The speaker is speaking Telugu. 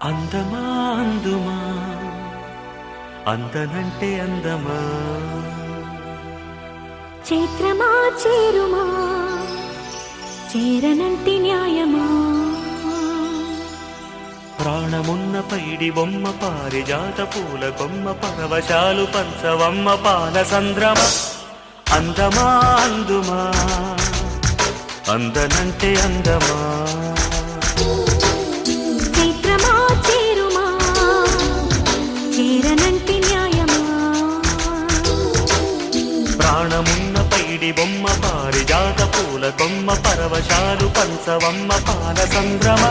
అందమా అందుమా అందనంటే అందమా చైత్రమా చేరుమా చేరనంటి న్యాయమా ప్రాణమున్న పైడి బొమ్మ పారిజాత పూల కొమ్మ పరవశాలు పంచవమ్మ పాల సంద్రమ అందమా అందుమా అందనంటే అందమా చైత్రమా చేరుమా చేరనంటి న్యాయమా ప్రాణమున్న పైడి బొమ్మ పారిజాత పూల కొమ్మ పరవశాలు పంచవమ్మ పాల సంద్రమ